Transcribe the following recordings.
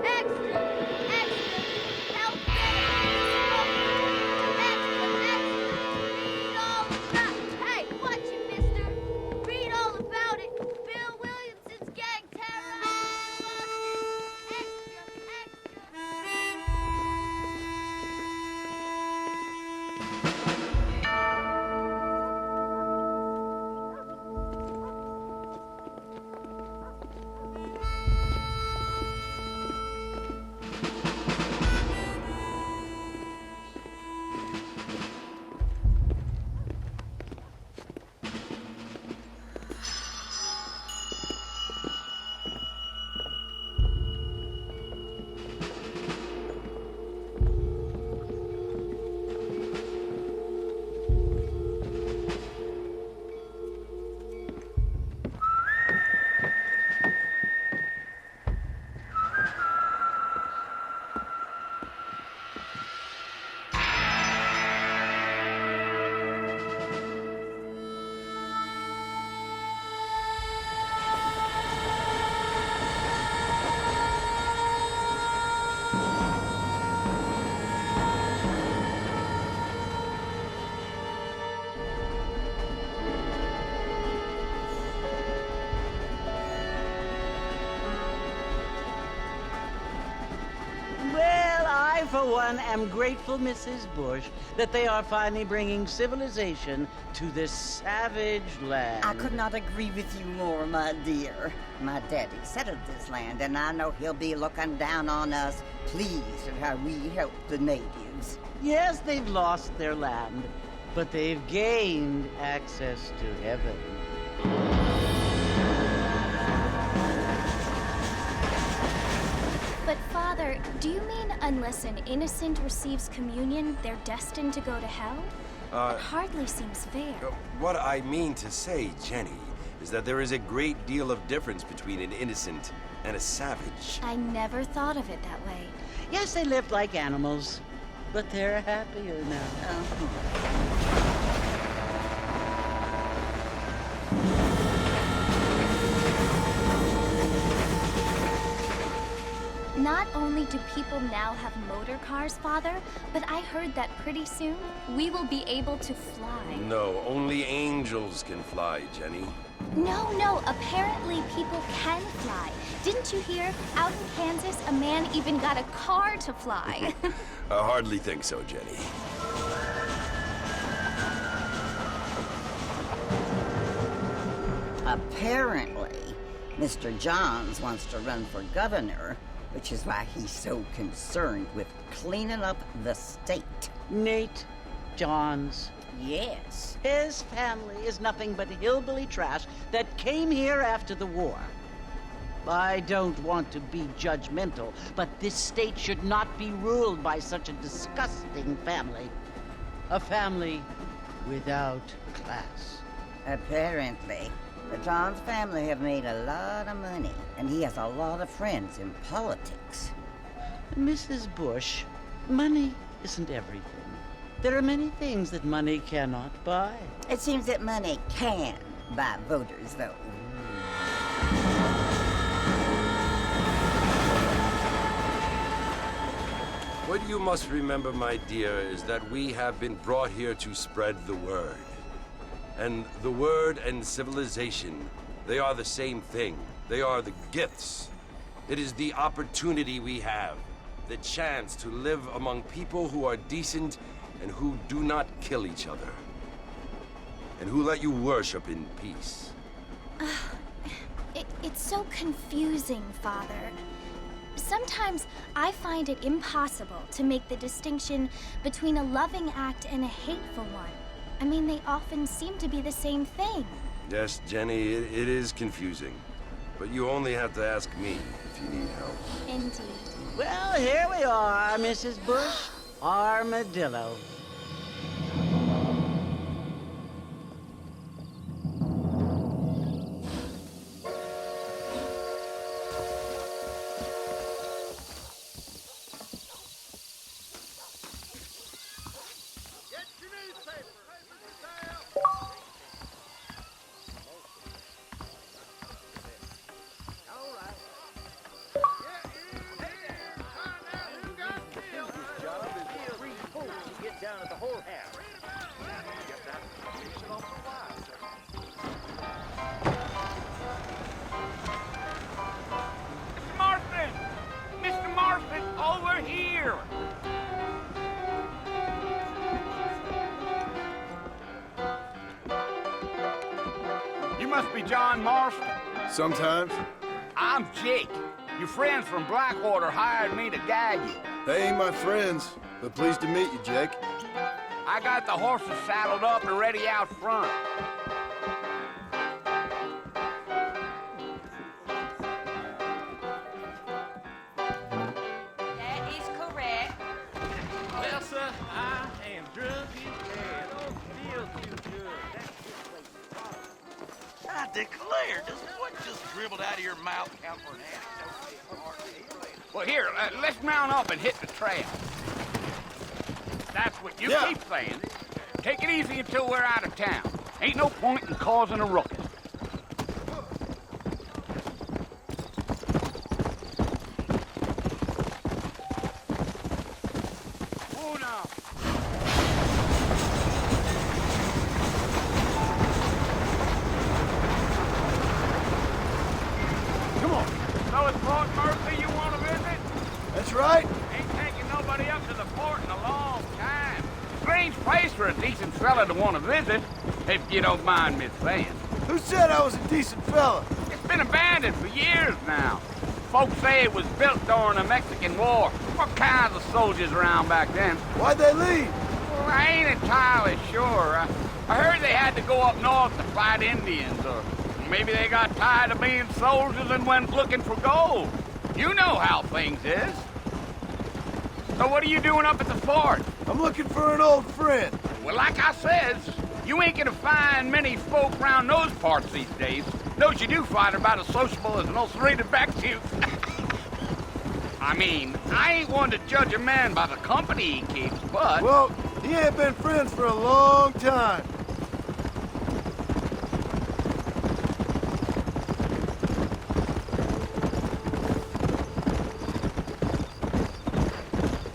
Extra! Extra! Help get extra! Read all about Hey, watch it, mister! Read all about it! Bill Williamson's gang terrorized Boston! Extra! Well, I, for one, am grateful, Mrs. Bush, that they are finally bringing civilization to this savage land. I could not agree with you more, my dear. My daddy settled this land, and I know he'll be looking down on us, pleased at how we help the natives. Yes, they've lost their land, but they've gained access to heaven. But Father, do you mean unless an innocent receives communion, they're destined to go to hell? It hardly seems fair. What I mean to say, Jenny, is that there is a great deal of difference between an innocent and a savage. I never thought of it that way. Yes, they lived like animals, but they're happier now. Not only do people now have motor cars, Father, but I heard that pretty soon we will be able to fly. No, only angels can fly, Jenny. No, apparently people can fly. Didn't you hear? Out in Kansas, a man even got a car to fly. I hardly think so, Jenny. Apparently, Mr. Johns wants to run for governor, which is why he's so concerned with cleaning up the state. Nate Johns. Yes. His family is nothing but hillbilly trash that came here after the war. I don't want to be judgmental, but this state should not be ruled by such a disgusting family. A family without class. Apparently, the Johns family have made a lot of money, and he has a lot of friends in politics. Mrs. Bush, money isn't everything. There are many things that money cannot buy. It seems that money can buy voters, though. What you must remember, my dear, is that we have been brought here to spread the word. And the word and civilization, they are the same thing. They are the gifts. It is the opportunity we have, the chance to live among people who are decent and who do not kill each other, and who let you worship in peace. It's so confusing, Father. Sometimes I find it impossible to make the distinction between a loving act and a hateful one. I mean, they often seem to be the same thing. Yes, Jenny, it is confusing. But you only have to ask me if you need help. Indeed. Well, here we are, Mrs. Bush. Armadillo. John Marston? Sometimes. I'm Jake. Your friends from Blackwater hired me to guide you. They ain't my friends, but pleased to meet you, Jake. I got the horses saddled up and ready out front. That is correct. Well, sir, I am drunk as bad. Don't feel too good. I declare, does what just dribbled out of your mouth count for an anecdote? Well, here, let's mount up and hit the trail. That's what you keep saying. Take it easy until we're out of town. Ain't no point in causing a ruckus. Oh, now. Come on. So it's Fort Mercer you want to visit? That's right. Ain't taking nobody up to the fort in a long time. Strange place for a decent fella to want to visit, if you don't mind me saying. Who said I was a decent fella? It's been abandoned for years now. Folks say it was built during the Mexican War. What kinds of soldiers around back then? Why'd they leave? Well, I ain't entirely sure. I heard they had to go up north to fight Indians, or maybe they got tired of being soldiers and went looking for gold. You know how things is. So what are you doing up at the fort? I'm looking for an old friend. Well, like I says, you ain't gonna find many folk around those parts these days. Those you do find are about as sociable as an ulcerated back tooth. I mean, I ain't one to judge a man by the company he keeps, but... Well, he ain't been friends for a long time.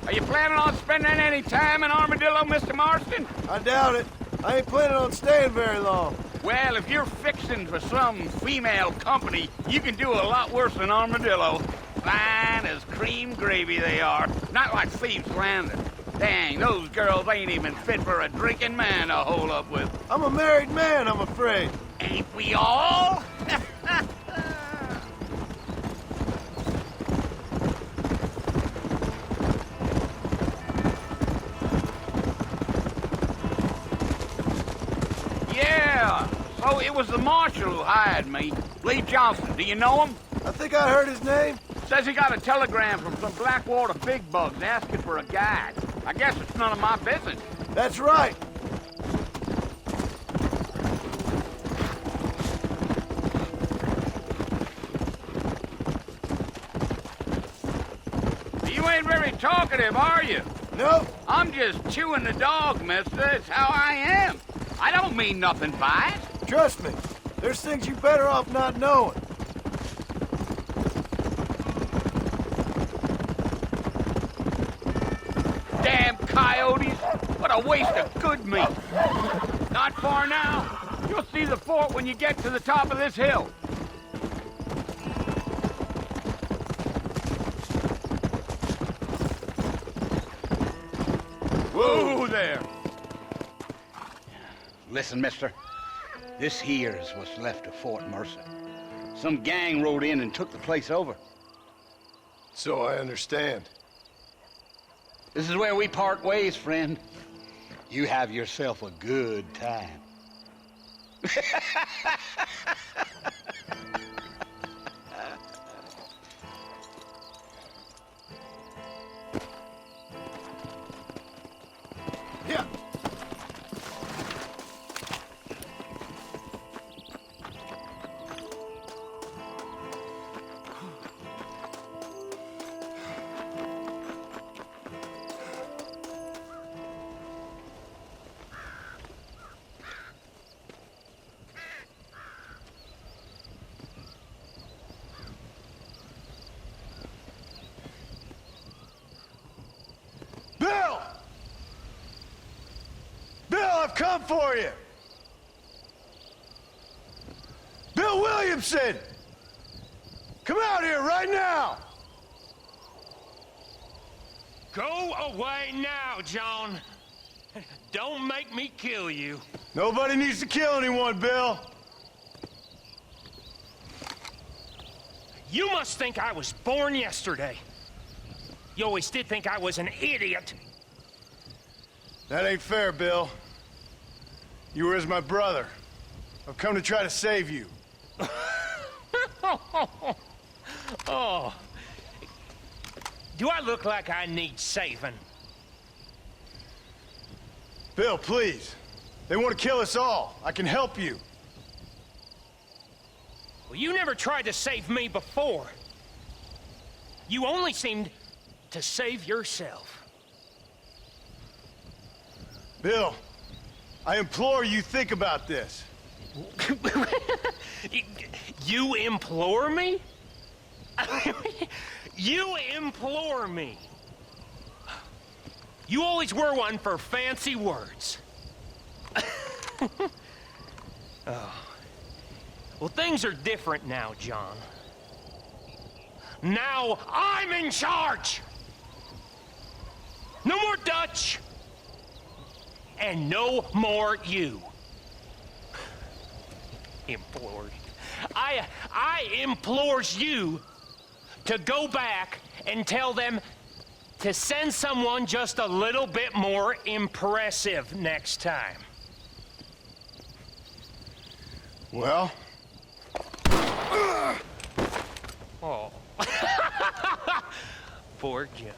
Are you planning on spending any time in Armadillo, Mr. Marston? I doubt it. I ain't planning on staying very long. Well, if you're fixing for some female company, you can do a lot worse than Armadillo. Fine as cream gravy they are. Not like Thieves Landing. Dang, those girls ain't even fit for a drinking man to hole up with. I'm a married man, I'm afraid. Ain't we all? Yeah, so it was the marshal who hired me. Lee Johnson, do you know him? I think I heard his name. Says he got a telegram from some Blackwater big bugs asking for a guide. I guess it's none of my business. That's right. You ain't very talkative, are you? Nope. I'm just chewing the dog, mister. It's how I am. I don't mean nothing by it. Trust me. There's things you better off not knowing. Damn coyotes. What a waste of good meat. Not far now. You'll see the fort when you get to the top of this hill. Whoa there. Listen, mister. This here is what's left of Fort Mercer. Some gang rode in and took the place over. So I understand. This is where we part ways, friend. You have yourself a good time. Yeah. Bill! Bill, I've come for you! Bill Williamson! Come out here right now! Go away now, John. Don't make me kill you. Nobody needs to kill anyone, Bill. You must think I was born yesterday. You always did think I was an idiot. That ain't fair, Bill. You were as my brother. I've come to try to save you. Oh. Do I look like I need saving? Bill, please. They want to kill us all. I can help you. Well, you never tried to save me before. You only seemed to save yourself. Bill, I implore you think about this. You implore me? You implore me. You always were one for fancy words. Oh. Well, things are different now, John. Now I'm in charge! No more Dutch! And no more you. Implored. I implores you to go back and tell them to send someone just a little bit more impressive next time. Well? Oh. Poor John.